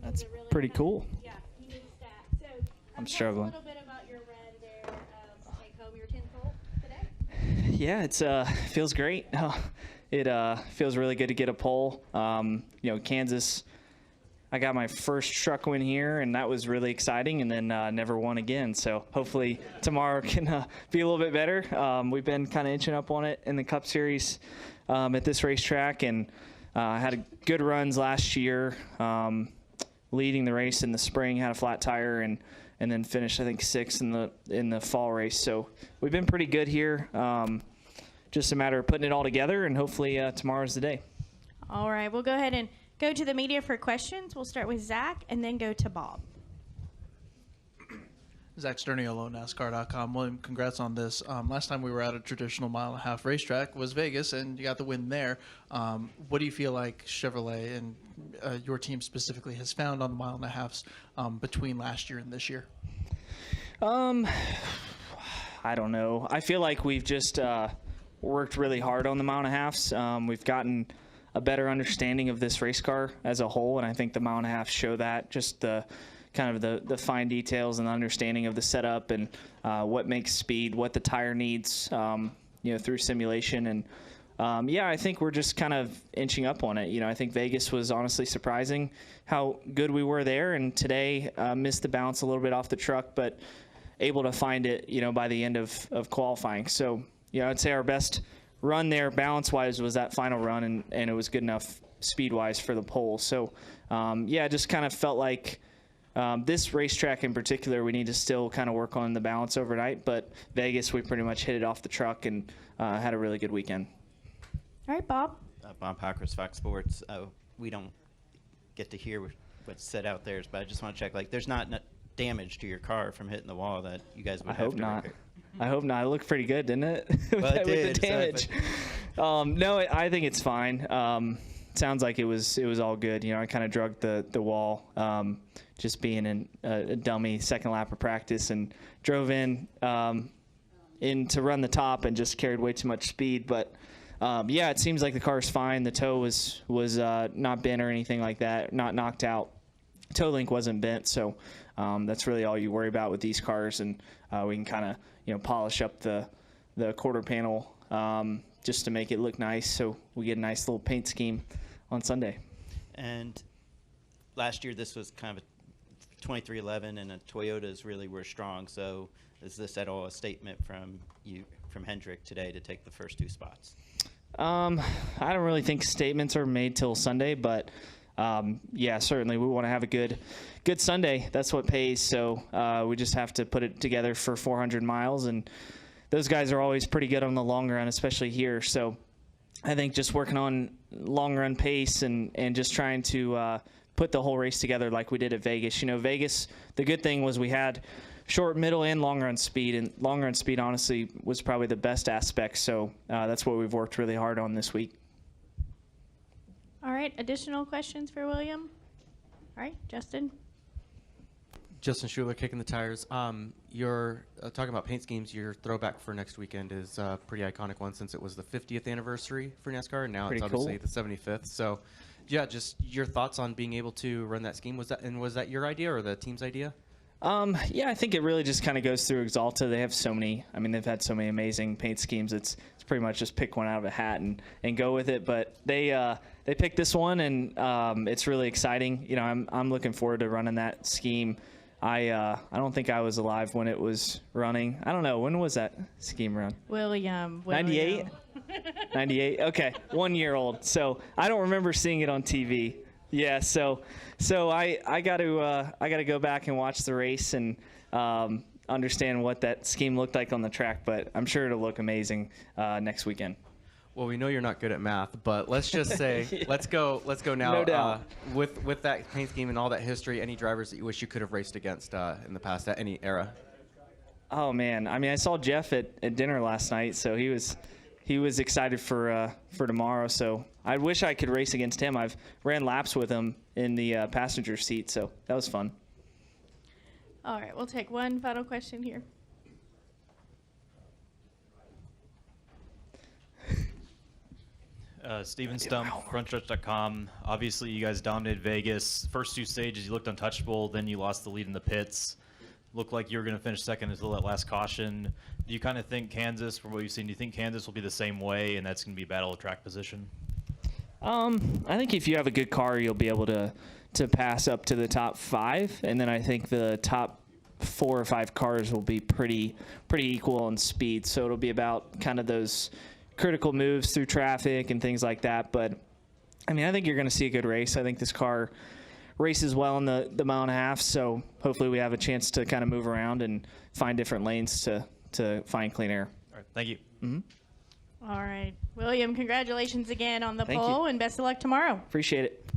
That's really pretty cool. Yeah, unique stat. So I'm tell struggling. us a little bit about your run there to take home your 10th gold today. Yeah, it's feels great. It feels really good to get a pole. Kansas, I got my first truck win here, and that was really exciting, and then never won again. So hopefully tomorrow can be a little bit better. We've been kind of inching up on it in the Cup Series at this racetrack, and had good runs last year, leading the race in the spring, had a flat tire, and then finished, I think, 6th in the fall race. So we've been pretty good here. Just a matter of putting it all together, and hopefully tomorrow's the day. All right, we'll go ahead and go to the media for questions. We'll start with Zach and then go to Bob. Zach Sterniolo, NASCAR.com. William, congrats on this. Last time we were at a traditional mile-and-a-half racetrack was Vegas, and you got the win there. What do you feel like Chevrolet and your team specifically has found on the mile-and-a-halves between last year and this year? I don't know. I feel like we've just worked really hard on the mile-and-a-halves. We've gotten a better understanding of this race car as a whole, and I think the mile-and-a-halves show that. Just the kind of the fine details and the understanding of the setup and what makes speed, what the tire needs, through simulation. And I think we're just kind of inching up on it. I think Vegas was honestly surprising how good we were there, and today missed the balance a little bit off the truck, but able to find it, by the end of qualifying. So, I'd say our best run there balance-wise was that final run, and it was good enough speed-wise for the pole. So, just kind of felt like this racetrack in particular, we need to still kind of work on the balance overnight, but Vegas, we pretty much hit it off the truck and had a really good weekend. All right, Bob. Bob Packers, Fox Sports. We don't get to hear what's said out there, but I just want to check, there's not damage to your car from hitting the wall that you guys would have to repair. I hope not. It looked pretty good, didn't it? Well, it With did, the damage. No, I think it's fine. Sounds like it was all good. I kind of drugged the wall, just being a dummy second lap of practice, and drove in to run the top and just carried way too much speed. But it seems like the car's fine. The toe was not bent or anything like that, not knocked out. Toe link wasn't bent, so that's really all you worry about with these cars, and we can kind of polish up the quarter panel just to make it look nice, so we get a nice little paint scheme on Sunday. And last year this was kind of a 2311, and the Toyotas really were strong. So is this at all a statement from Hendrick today to take the first 2 spots? I don't really think statements are made till Sunday, but certainly we want to have a good Sunday. That's what pays. So we just have to put it together for 400 miles, and those guys are always pretty good on the long run, especially here. So I think just working on long run pace and just trying to put the whole race together like we did at Vegas. Vegas, the good thing was we had short, middle, and long run speed, and long run speed honestly was probably the best aspect. So that's what we've worked really hard on this week. All right, additional questions for William? All right, Justin. Justin Schuler, Kicking the Tires. You're talking about paint schemes. Your throwback for next weekend is a pretty iconic one, since it was the 50th anniversar for NASCAR, and now pretty it's obviously cool. the 75th. So, just your thoughts on being able to run that scheme. Was that your idea or the team's idea? I think it really just kind of goes through Axalta. They have so many. They've had so many amazing paint schemes. It's pretty much just pick one out of a hat and go with it. But they picked this one, and it's really exciting. I'm looking forward to running that scheme. I don't think I was alive when it was running. I don't know, when was that scheme run? William. 98. 98. Okay, 1 year old. So I don't remember seeing it on TV. Yeah, so I got to go back and watch the race and understand what that scheme looked like on the track. But I'm sure it'll look amazing next weekend. Well, we know you're not good at math, but let's just say Yeah. let's go now. No doubt. With that paint scheme and all that history, any drivers that you wish you could have raced against in the past at any era? Oh man, I saw Jeff at dinner last night, so he was excited for tomorrow. So I wish I could race against him. I've ran laps with him in the passenger seat, so that was fun. All right, we'll take one final question here. Steven Stump, frontstretch.com. Obviously, you guys dominated Vegas. First 2 stages, you looked untouchable. Then you lost the lead in the pits. Looked like you were going to finish second until that last caution. Do you kind of think Kansas, from what you've seen, do you think Kansas will be the same way, and that's going to be a battle of track position? I think if you have a good car, you'll be able to pass up to the top 5, and then I think the top 4 or 5 cars will be pretty equal in speed. So it'll be about kind of those critical moves through traffic and things like that. But I mean, I think you're going to see a good race. I think this car races well in the mile and a half, so hopefully we have a chance to kind of move around and find different lanes to find clean air. All right, thank you. All right. William, congratulations again on the Thank pole, you. and best of luck tomorrow. Appreciate it.